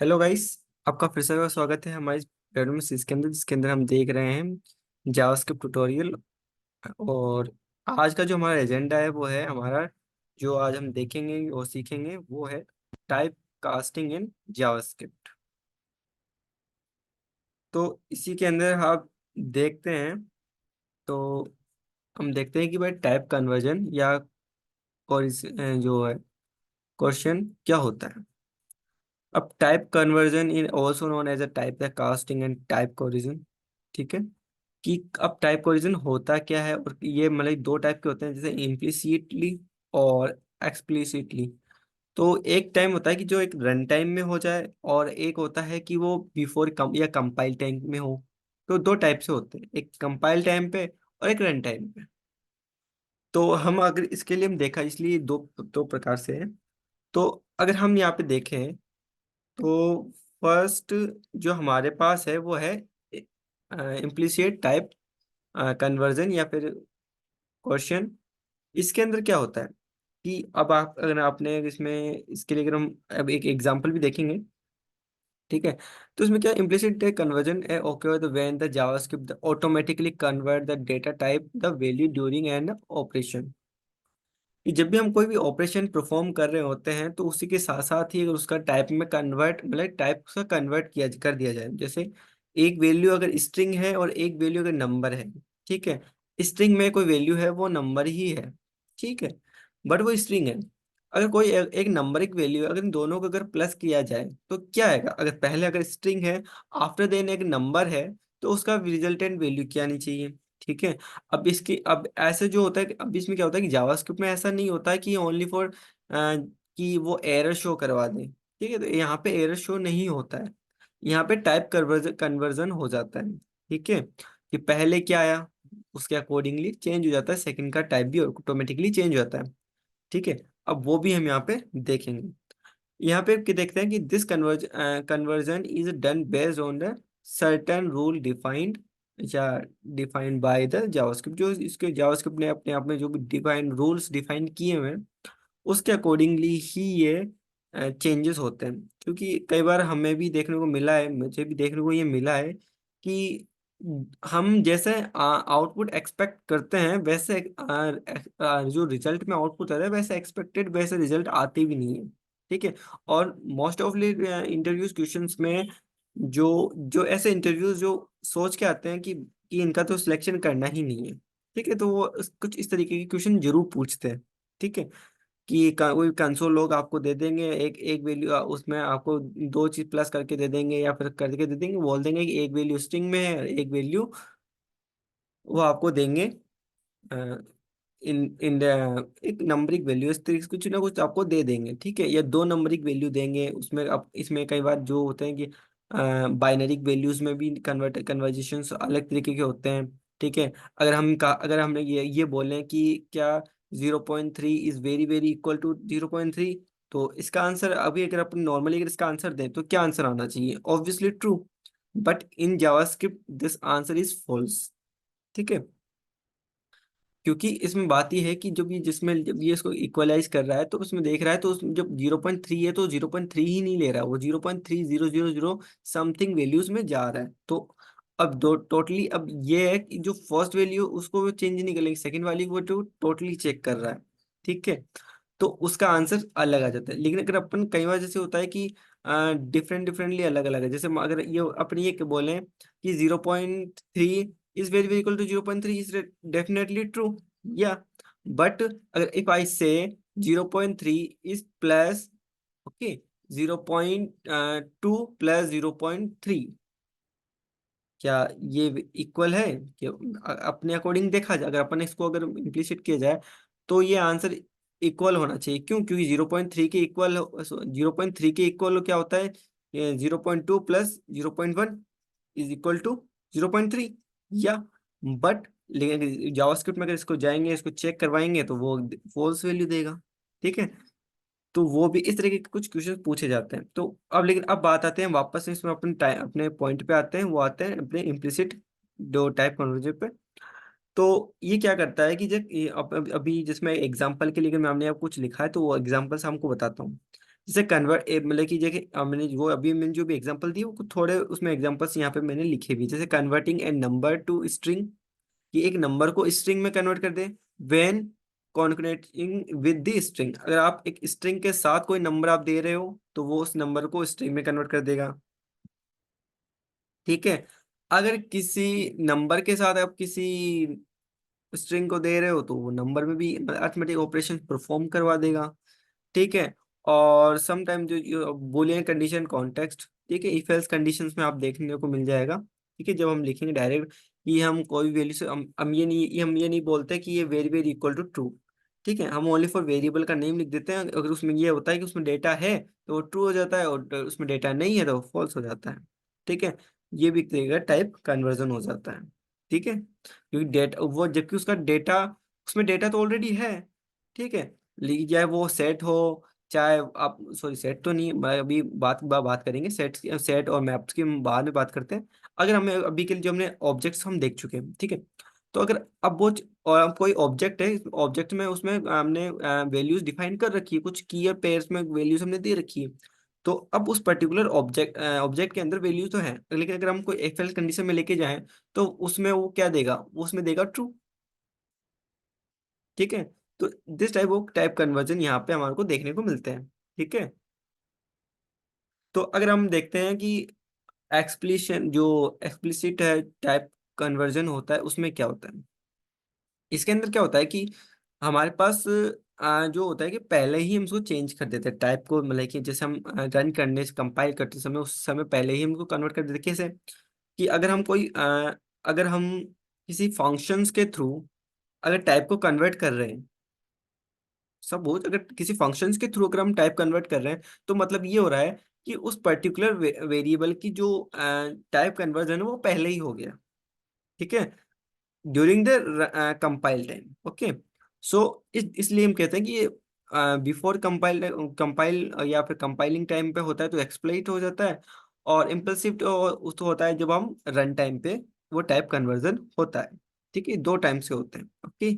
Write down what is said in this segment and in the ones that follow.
Hello guys. आपका फिर से स्वागत है हमारे में इसके अंदर जिसके अंदर हम देख रहे हैं जावास्क्रिप्ट ट्यूटोरियल। और आज का जो हमारा एजेंडा है वो है हमारा, जो आज हम देखेंगे और सीखेंगे वो है टाइप कास्टिंग इन जावास्क्रिप्ट। तो इसी के अंदर आप देखते हैं। तो हम देखते हैं कि भाई टाइप कन्वर्जन या जो है क्वेश्चन क्या होता है। अब type conversion in also known as a type casting and type coercion. ठीक है, कि अब टाइप कोरिजन होता क्या है, और ये मतलब दो टाइप के होते हैं, जैसे इम्प्लिसिटली और एक्सप्लिसिटली। तो एक टाइम होता है कि जो एक रन टाइम में हो जाए, और एक होता है कि वो बिफोर कम या कंपाइल टाइम में हो। तो दो टाइप से होते हैं, एक कंपाइल टाइम पे और एक रन टाइम पे। तो हम अगर इसके लिए हम देखा, इसलिए दो दो प्रकार से है। तो अगर हम यहाँ पे देखें तो फर्स्ट जो हमारे पास है वो है इम्प्लिसिट टाइप कन्वर्जन या फिर क्वेश्चन। इसके अंदर क्या होता है कि अब आप अगर आपने इसमें, इसके लिए अगर हम अब एक एग्जांपल भी देखेंगे। ठीक है, तो इसमें क्या इम्प्लिसिट कन्वर्जन है okay the when the JavaScript automatically convert the data type the value during an operation. कि जब भी हम कोई भी ऑपरेशन परफॉर्म कर रहे होते हैं तो उसी के साथ साथ ही अगर उसका टाइप में कन्वर्ट मतलब टाइप का कन्वर्ट किया कर दिया जाए। जैसे एक वैल्यू अगर स्ट्रिंग है और एक वैल्यू अगर नंबर है। ठीक है, स्ट्रिंग में कोई वैल्यू है वो नंबर ही है। ठीक है, बट वो स्ट्रिंग है। अगर कोई एक नंबर एक वैल्यू है, अगर इन दोनों को अगर प्लस किया जाए तो क्या आएगा। अगर पहले अगर स्ट्रिंग है, आफ्टर देन एक नंबर है, तो उसका रिजल्टेंट वैल्यू क्या आनी चाहिए। ठीक है, अब इसकी अब ऐसे जो होता है अब इसमें क्या होता है कि जावास्क्रिप्ट में ऐसा नहीं होता है कि ओनली फॉर कि वो एरर शो करवा दें। ठीक है, तो यहाँ पे एरर शो नहीं होता है। यहाँ पे टाइप कन्वर्जन कन्वर्जन हो जाता है। ठीक है, कि पहले क्या आया उसके अकॉर्डिंगली चेंज हो जाता है, सेकंड का टाइप भी ऑटोमेटिकली चेंज हो जाता है। ठीक है, अब वो भी हम यहाँ पे देखेंगे। यहाँ पे देखते हैं कि this conversion is done based on the certain rule defined या डिफाइंड बाय द जावास्क्रिप्ट। जो इसके जावास्क्रिप्ट ने अपने आप में जो भी डिफाइन रूल्स डिफाइन किए हुए हैं उसके अकॉर्डिंगली ही ये चेंजेस होते हैं। क्योंकि कई बार हमें भी देखने को मिला है, मुझे भी देखने को ये मिला है कि हम जैसे आउटपुट एक्सपेक्ट करते हैं वैसे जो रिजल्ट में आउटपुट आता है वैसे एक्सपेक्टेड वैसे रिजल्ट आते भी नहीं है। ठीक है, और मोस्ट ऑफली इंटरव्यूज क्वेश्चंस में जो जो ऐसे इंटरव्यूज जो सोच के आते हैं कि इनका तो सिलेक्शन करना ही नहीं है। ठीक है, तो वो कुछ इस तरीके के क्वेश्चन जरूर पूछते हैं। ठीक है, कि कोई कंसोल लोग आपको दे देंगे एक एक वैल्यू, उसमें आपको दो चीज प्लस करके दे देंगे या फिर करके दे देंगे, बोल देंगे कि एक वैल्यू स्ट्रिंग में है और एक वैल्यू वो आपको देंगे इन इन एक नंबरिक वैल्यू, इस तरीके से कुछ ना कुछ आपको दे देंगे। ठीक है, या दो नंबरिक वैल्यू देंगे उसमें। अब इसमें कई बार जो होते हैं कि बाइनरिक वैल्यूज में भी कन्वर्जेशन अलग तरीके के होते हैं। ठीक है, अगर हमने ये बोले कि क्या 0.3 is very very equal to 0.3, तो इसका आंसर अभी अगर अपन नॉर्मली अगर इसका आंसर दें तो क्या आंसर आना चाहिए, obviously true. But in JavaScript this answer is false. ठीक है, क्योंकि इसमें बात यह है कि जब ये जिसमें जब ये इसको इक्वलाइज कर रहा है तो उसमें देख रहा है, तो जब 0.3 है तो 0.3 ही नहीं ले रहा है, वो 0.3000 समथिंग वैल्यूज में जा रहा है। तो अब दो टोटली अब ये है कि जो फर्स्ट वैल्यू उसको वो चेंज नहीं करेंगे, सेकंड वाली को जो टोटली चेक कर रहा है। ठीक है, तो उसका आंसर अलग आ जाता है। लेकिन अगर अपन कई बार जैसे होता है कि डिफरेंटली अलग अलग है, जैसे अगर ये अपन ये बोले कि 0.3 is very very equal to 0.3 is definitely true. Yeah, but if I say 0.3 is plus, okay, 0.2 plus 0.3, क्या ये इक्वल है? कि अपने अकॉर्डिंग देखा जाए, अगर अपन इसको अगर इम्प्लीसिट किया जाए तो ये आंसर इक्वल होना चाहिए। क्यों? क्योंकि 0.3 के इक्वल 0.3 के इक्वल क्या होता है, 0.2 प्लस 0.1 इज इक्वल टू 0.3। या बट लेकिन जावास्क्रिप्ट में अगर इसको जाएंगे इसको चेक करवाएंगे तो वो फॉल्स वैल्यू देगा। ठीक है, तो वो भी इस तरीके के कुछ क्वेश्चन पूछे जाते हैं। तो अब लेकिन अब बात आते हैं वापस से इसमें अपन अपने पॉइंट पे आते हैं, वो आते हैं अपने इम्प्लिसिट दो टाइप कन्वर्जन पे। तो ये क्या करता है कि जब अभी जिसमें एग्जांपल के लिए अगर मैंने आपको कुछ लिखा है तो वो एग्जांपल से हमको बताता हूँ। जैसे कन्वर्ट मतलब कि जैसे मैंने वो अभी मैंने जो भी एग्जांपल दी वो थोड़े उसमें एग्जांपल्स यहाँ पे मैंने लिखे भी, जैसे कन्वर्टिंग ए नंबर टू स्ट्रिंग, कि एक नंबर को स्ट्रिंग में कन्वर्ट कर दे। व्हेन कॉन्केटेटिंग विद द स्ट्रिंग, अगर आप एक स्ट्रिंग के साथ कोई नंबर आप दे रहे हो तो वो उस नंबर को स्ट्रिंग में कन्वर्ट कर देगा। ठीक है। अगर किसी नंबर के साथ आप किसी स्ट्रिंग को दे रहे हो तो वो नंबर में भी अरिथमेटिक ऑपरेशन परफॉर्म करवा देगा। ठीक है। और समटाइम जो बुलियन कंडीशन कॉन्टेक्स्ट, ठीक है, इफ एल्स कंडीशंस में आप देखने को मिल जाएगा। ठीक है, जब हम लिखेंगे डायरेक्ट कि हम कोई वैल्यू से हम ये नहीं बोलते कि ये very very equal to true. ठीक है, हम ओनली फॉर वेरिएबल का नेम लिख देते हैं, अगर उसमें ये होता है कि उसमें डेटा है तो वो ट्रू हो जाता है, और उसमें डेटा नहीं है तो वो फॉल्स हो जाता है। ठीक है, ये भी एक तरीके का टाइप कन्वर्जन हो जाता है। ठीक है, क्योंकि डेटा वो जबकि उसका डेटा, उसमें डेटा तो ऑलरेडी है। ठीक है, लेकिन चाहे वो सेट हो, चाहे आप सॉरी सेट तो नहीं, मैं अभी बात करेंगे सेट, सेट और मैप्स की हम बाद में बात करते हैं। अगर हमें अभी के लिए जो हमने ऑब्जेक्ट्स हम देख चुके हैं, ठीक है, तो अगर अब वो और अब कोई ऑब्जेक्ट है, ऑब्जेक्ट में उसमें हमने वैल्यूज डिफाइन कर रखी है, कुछ की और पेयर्स में वैल्यूज हमने दे रखी है। तो अब उस पर्टिकुलर ऑब्जेक्ट के अंदर वैल्यू तो है, लेकिन अगर हम कोई इफ एल्स कंडीशन में लेके जाएं तो उसमें वो क्या देगा, वो उसमें देगा ट्रू। ठीक है, तो this type of type conversion यहाँ पे हमारे को देखने को मिलते हैं। ठीक है, तो अगर हम देखते हैं कि एक्सप्लिशन जो एक्सप्लिसिट है टाइप कन्वर्जन होता है उसमें क्या होता है, इसके अंदर क्या होता है कि हमारे पास जो होता है कि पहले ही हम उसको चेंज कर देते हैं टाइप को, मतलब कि जैसे हम रन करने से कंपाइल करते समय उस समय पहले ही हम उसको कन्वर्ट कर देते हैं। कैसे कि अगर हम अगर हम किसी फंक्शंस के थ्रू अगर टाइप को कन्वर्ट कर रहे हैं, सपोज अगर किसी फंक्शंस के थ्रू अगर हम टाइप कन्वर्ट कर रहे हैं तो मतलब ये हो रहा है कि उस पर्टिकुलर वेरिएबल की जो टाइप कन्वर्जन है वो पहले ही हो गया। ठीक है, during the compile time. Okay, so इसलिए हम कहते हैं कि ये बिफोर कंपाइल या फिर कंपाइलिंग टाइम पे होता है तो एक्सप्लॉइट हो जाता है, और इम्पल्सिव तो होता है जब हम रन टाइम पे वो टाइप कन्वर्जन होता है। ठीक है, दो टाइम से होते हैं। ओके,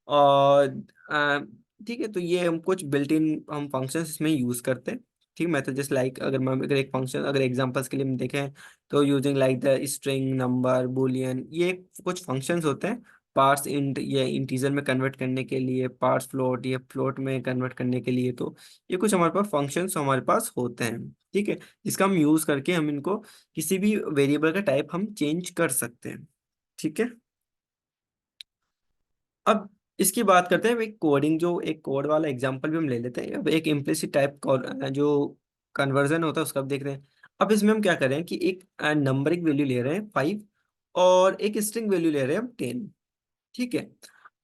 और अ, ठीक है, तो ये हम कुछ बिल्ट इन हम फंक्शंस इसमें यूज करते हैं। ठीक है, मैथड जस्ट लाइक अगर एक फंक्शन अगर एग्जांपल्स के लिए हम देखें तो using like the string, number, Boolean, ये कुछ फंक्शंस होते हैं। पार्ट्स इंट ये इंटीजर में कन्वर्ट करने के लिए, पार्ट्स फ्लोट ये फ्लोट में कन्वर्ट करने के लिए, तो ये कुछ हमारे पास फंक्शंस हमारे पास होते हैं। ठीक है, जिसका हम यूज करके हम इनको किसी भी वेरिएबल का टाइप हम चेंज कर सकते हैं। ठीक है, अब इसकी बात करते हैं एक कोडिंग, जो एक कोड वाला एग्जांपल भी हम ले लेते हैं। अब एक इम्प्लिसिट टाइप जो कन्वर्जन होता है उसका अब देख रहे हैं। अब इसमें हम क्या कर रहे हैं कि एक नंबरिक वैल्यू ले रहे हैं 5, और एक स्ट्रिंग वैल्यू ले रहे हैं हम 10। ठीक है,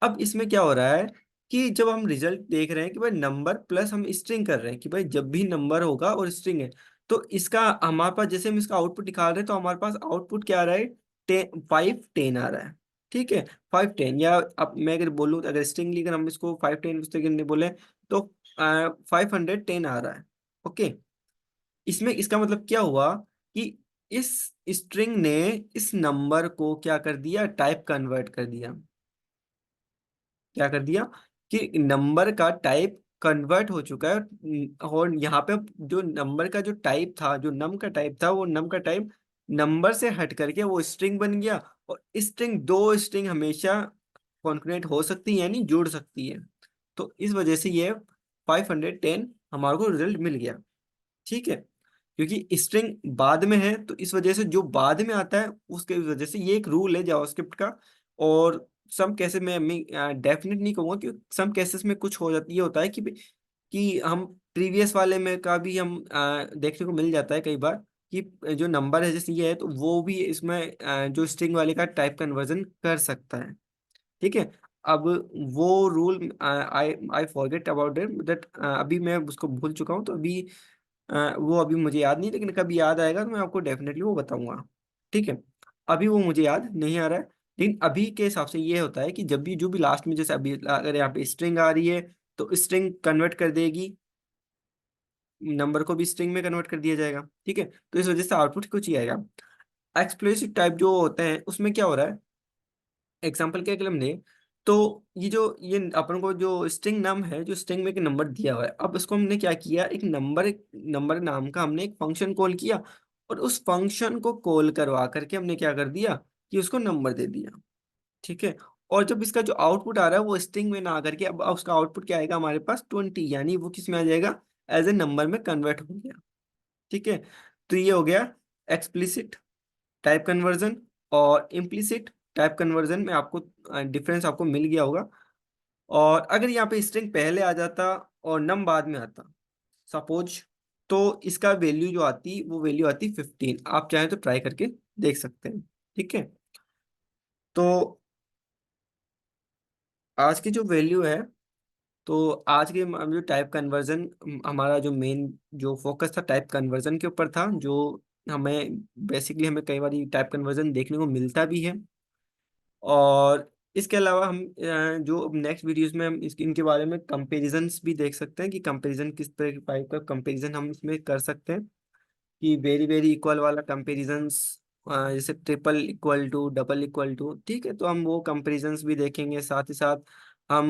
अब इसमें क्या हो रहा है कि जब हम रिजल्ट देख रहे हैं कि भाई नंबर प्लस हम स्ट्रिंग कर रहे हैं कि भाई जब भी नंबर होगा और स्ट्रिंग है तो इसका हमारे पास जैसे हम इसका आउटपुट निकाल रहे हैं तो हमारे पास आउटपुट क्या आ रहा है, 5 10 आ रहा है। ठीक है, 5 10, या अब मैं अगर बोलूँ अगर स्ट्रिंग अगर हम इसको 5 10 उस तरीके से बोले तो 510 आ रहा है। ओके, इसमें इसका मतलब क्या हुआ कि इस स्ट्रिंग ने इस नंबर को क्या कर दिया, टाइप कन्वर्ट कर दिया। क्या कर दिया कि नंबर का टाइप कन्वर्ट हो चुका है। और यहाँ पे जो नंबर का जो टाइप था, जो नम का टाइप था, वो नम का टाइप नंबर से हट करके वो स्ट्रिंग बन गया। और स्ट्रिंग, दो स्ट्रिंग हमेशा कॉन्करेंट हो सकती है यानी जुड़ सकती है। तो इस वजह से ये 510 हमारे को रिजल्ट मिल गया। ठीक है, क्योंकि स्ट्रिंग बाद में है तो इस वजह से जो बाद में आता है उसके वजह से ये एक रूल है जावास्क्रिप्ट का। और सम केसेस में मैं डेफिनेट नहीं कहूंगा कि सम केसेस में कुछ हो जाती है, होता है कि हम प्रीवियस वाले में का भी हम देखने को मिल जाता है कई बार कि जो नंबर है जैसे ये है तो वो भी इसमें जो स्ट्रिंग वाले का टाइप कन्वर्जन कर सकता है। ठीक है, अब वो rule I I forget about it that, अभी मैं उसको भूल चुका हूँ, तो अभी वो अभी मुझे याद नहीं, लेकिन कभी याद आएगा तो मैं आपको डेफिनेटली वो बताऊंगा। ठीक है, अभी वो मुझे याद नहीं आ रहा है। लेकिन अभी के हिसाब से ये होता है कि जब भी जो भी लास्ट में जैसे अभी अगर यहाँ पे स्ट्रिंग आ रही है तो स्ट्रिंग कन्वर्ट कर देगी, नंबर को भी स्ट्रिंग में कन्वर्ट कर दिया जाएगा। ठीक है, तो इस वजह से आउटपुट कुछ ही आएगा। एक्सप्लिसिट टाइप जो होते हैं उसमें क्या हो रहा है, एग्जाम्पल के लिए हमने तो ये अपन को जो स्ट्रिंग नम है, जो स्ट्रिंग में एक नंबर दिया हुआ है, अब इसको हमने क्या किया, एक नंबर नाम का हमने एक फंक्शन कॉल किया, और उस फंक्शन को कॉल करवा करके हमने क्या कर दिया कि उसको नंबर दे दिया। ठीक है। और जब इसका जो आउटपुट आ रहा है वो स्ट्रिंग में ना आकर के अब उसका आउटपुट क्या आएगा हमारे पास 20, यानी वो किस में आ जाएगा, एज ए नंबर में कन्वर्ट हो गया। ठीक है। तो ये हो गया एक्सप्लिसिट टाइप कन्वर्जन और इम्प्लिसिट टाइप कन्वर्जन में आपको डिफरेंस आपको मिल गया होगा। और अगर यहाँ पे स्ट्रिंग पहले आ जाता और नम बाद में आता सपोज, तो इसका वैल्यू जो आती वो वैल्यू आती 15। आप चाहें तो ट्राई करके देख सकते हैं। ठीक है। तो आज की जो वैल्यू है, तो आज के जो टाइप कन्वर्जन, हमारा जो मेन जो फोकस था टाइप कन्वर्जन के ऊपर था, जो हमें बेसिकली हमें कई बार टाइप कन्वर्जन देखने को मिलता भी है। और इसके अलावा हम जो नेक्स्ट वीडियोस में हम इनके बारे में कंपैरिजंस भी देख सकते हैं कि कंपैरिजन किस तरह के टाइप का कंपैरिजन हम इसमें कर सकते हैं, कि वेरी वेरी इक्वल वाला कंपैरिजंस, जैसे triple equal to, double equal to. ठीक है। तो हम वो कंपैरिजंस भी देखेंगे, साथ ही साथ हम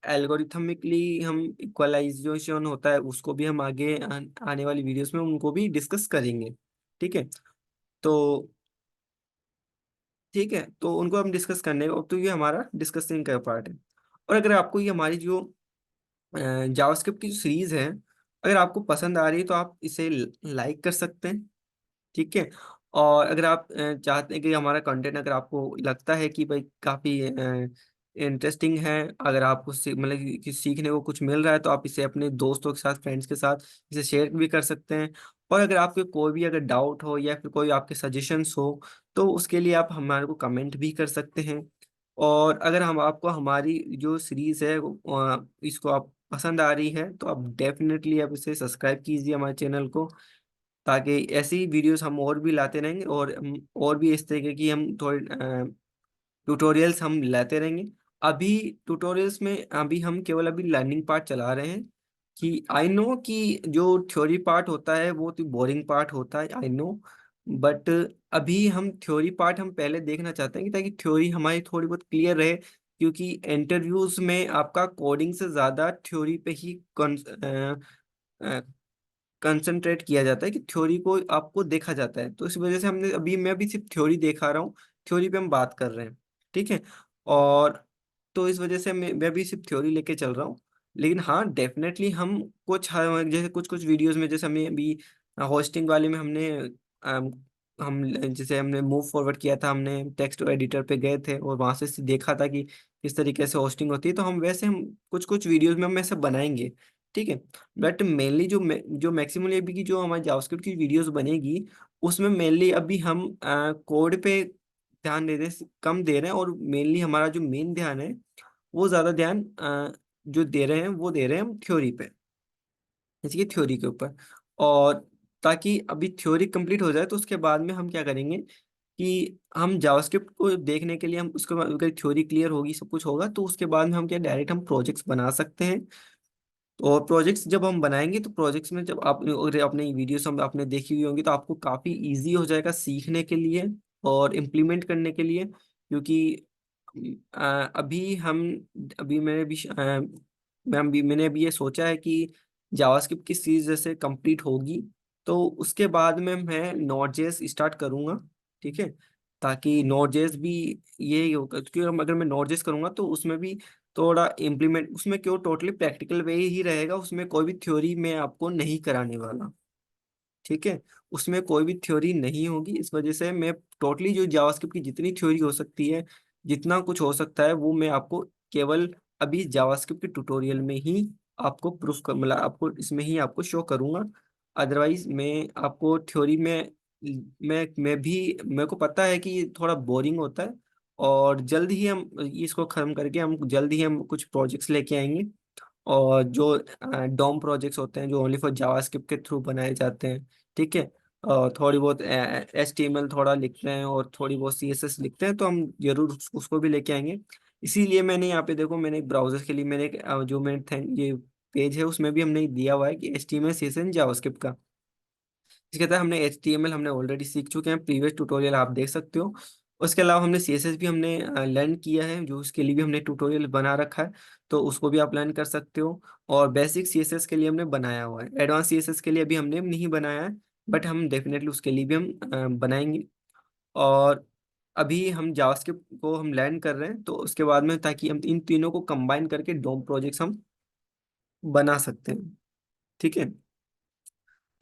एल्गोरिथमिकली हम इक्वलाइजेशन होता है उसको भी हम आगे आने वाली वीडियोस में उनको भी डिस्कस करेंगे। ठीक है। तो ठीक है, तो उनको हम डिस्कस करने, तो ये हमारा डिस्कसिंग का पार्ट है। और अगर आपको ये हमारी जो जावास्क्रिप्ट की जो सीरीज है, अगर आपको पसंद आ रही है तो आप इसे लाइक कर सकते हैं। ठीक है। और अगर आप चाहते हैं कि हमारा कंटेंट अगर आपको लगता है कि भाई काफ़ी इंटरेस्टिंग है, अगर आपको मतलब कि सीखने को कुछ मिल रहा है, तो आप इसे अपने दोस्तों के साथ, फ्रेंड्स के साथ इसे शेयर भी कर सकते हैं। और अगर आपके कोई भी अगर डाउट हो या फिर कोई आपके सजेशंस हो, तो उसके लिए आप हमारे को कमेंट भी कर सकते हैं। और अगर हम आपको हमारी जो सीरीज़ है इसको आप पसंद आ रही है, तो आप डेफिनेटली आप इसे सब्सक्राइब कीजिए हमारे चैनल को, ताकि ऐसी वीडियोस हम और भी लाते रहेंगे, और हम और भी इस तरीके की हम थोड़े ट्यूटोरियल्स हम लाते रहेंगे। अभी ट्यूटोरियल्स में अभी हम केवल अभी लर्निंग पार्ट चला रहे हैं, कि आई नो कि जो थ्योरी पार्ट होता है वो तो बोरिंग पार्ट होता है, आई नो। बट अभी हम थ्योरी पार्ट हम पहले देखना चाहते हैं कि ताकि थ्योरी हमारी थोड़ी बहुत क्लियर रहे, क्योंकि इंटरव्यूज में आपका कोडिंग से ज़्यादा थ्योरी पे ही कंसंट्रेट किया जाता है, कि थ्योरी को आपको देखा जाता है। तो इस वजह से हमने अभी मैं भी सिर्फ थ्योरी देखा रहा हूँ, थ्योरी पे हम बात कर रहे हैं। ठीक है। और तो इस वजह से मैं भी सिर्फ थ्योरी लेके चल रहा हूँ। लेकिन हाँ, डेफिनेटली हम जैसे कुछ कुछ वीडियोस में, जैसे हमें अभी होस्टिंग वाले में हमने हम जैसे हमने मूव फॉरवर्ड किया था, हमने टेक्स्ट एडिटर पे गए थे और वहां से देखा था कि किस तरीके से होस्टिंग होती है, तो हम वैसे हम कुछ कुछ वीडियोस में हम ऐसे बनाएंगे। ठीक है। बट मेनली जो मैक्सिमम अभी की जो हमारी जावास्क्रिप्ट की वीडियोस बनेगी, उसमें मेनली अभी हम कोड पे ध्यान दे रहे हैं, कम दे रहे हैं, और मेनली हमारा जो मेन ध्यान है वो ज़्यादा ध्यान जो दे रहे हैं वो दे रहे हैं हम थ्योरी पे, जैसे कि थ्योरी के ऊपर। और ताकि अभी थ्योरी कंप्लीट हो जाए, तो उसके बाद में हम क्या करेंगे कि हम जावास्क्रिप्ट को देखने के लिए हम उसके बाद अगर थ्योरी क्लियर होगी, सब कुछ होगा, तो उसके बाद में हम क्या डायरेक्ट हम प्रोजेक्ट्स बना सकते हैं। और प्रोजेक्ट्स जब हम बनाएंगे, तो प्रोजेक्ट्स में जब आप अगर अपने वीडियोस हम आपने देखी हुई होंगी, तो आपको काफ़ी इजी हो जाएगा सीखने के लिए और इम्प्लीमेंट करने के लिए। क्योंकि अभी हम अभी मैंने भी मैंने अभी ये सोचा है कि जावास्क्रिप्ट की सीरीज जैसे कंप्लीट होगी, तो उसके बाद में मैं नोड जेएस स्टार्ट करूंगा। ठीक है। ताकि नोड जेएस भी ये होगा, क्योंकि अगर मैं नोड जेएस करूंगा तो उसमें भी थोड़ा इम्प्लीमेंट, उसमें क्यों टोटली प्रैक्टिकल वे ही रहेगा, उसमें कोई भी थ्योरी मैं आपको नहीं कराने वाला। ठीक है। उसमें कोई भी थ्योरी नहीं होगी, इस वजह से मैं टोटली जो जावास्क्रिप्ट की जितनी थ्योरी हो सकती है, जितना कुछ हो सकता है, वो मैं आपको केवल अभी जावास्क्रिप्ट के ट्यूटोरियल में ही आपको प्रूफ कर, मतलब आपको इसमें ही आपको शो करूंगा। अदरवाइज मैं आपको थ्योरी में मैं भी, मेरे को पता है कि ये थोड़ा बोरिंग होता है। और जल्द ही हम इसको खत्म करके हम जल्द ही हम कुछ प्रोजेक्ट्स लेके आएंगे, और जो डॉम प्रोजेक्ट्स होते हैं जो ओनली फॉर जावास्क्रिप्ट के थ्रू बनाए जाते हैं। ठीक है। और थोड़ी बहुत एचटीएमएल थोड़ा लिखते हैं और थोड़ी बहुत सीएसएस लिखते हैं, तो हम जरूर उसको भी लेके आएंगे। इसीलिए मैंने यहाँ पे देखो, मैंने एक ब्राउजर के लिए मैंने जो मैंने ये पेज है उसमें भी हमने दिया हुआ है कि एचटीएमएल सीएसएस जावास्क्रिप्ट का। इसके तहत हमने एचटीएमएल हमने ऑलरेडी सीख चुके हैं, प्रीवियस ट्यूटोरियल आप देख सकते हो। उसके अलावा हमने सीएसएस भी हमने लर्न किया है, जो उसके लिए भी हमने ट्यूटोरियल बना रखा है, तो उसको भी आप लर्न कर सकते हो। और बेसिक सीएसएस के लिए हमने बनाया हुआ है, एडवांस सीएसएस के लिए अभी हमने नहीं बनाया है, बट हम डेफिनेटली उसके लिए भी हम बनाएंगे। और अभी हम जावास्क्रिप्ट को हम लर्न कर रहे हैं, तो उसके बाद में ताकि हम इन तीनों को कंबाइन करके डोम प्रोजेक्ट्स हम बना सकते हैं। ठीक है।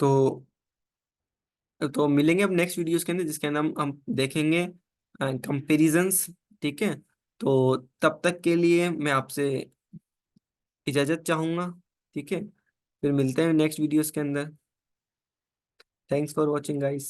तो मिलेंगे अब नेक्स्ट वीडियोस के अंदर, जिसके अंदर हम देखेंगे कंपेरिजन्स। ठीक है। तो तब तक के लिए मैं आपसे इजाजत चाहूंगा। ठीक है। फिर मिलते हैं नेक्स्ट वीडियोस के अंदर। Thanks for watching guys.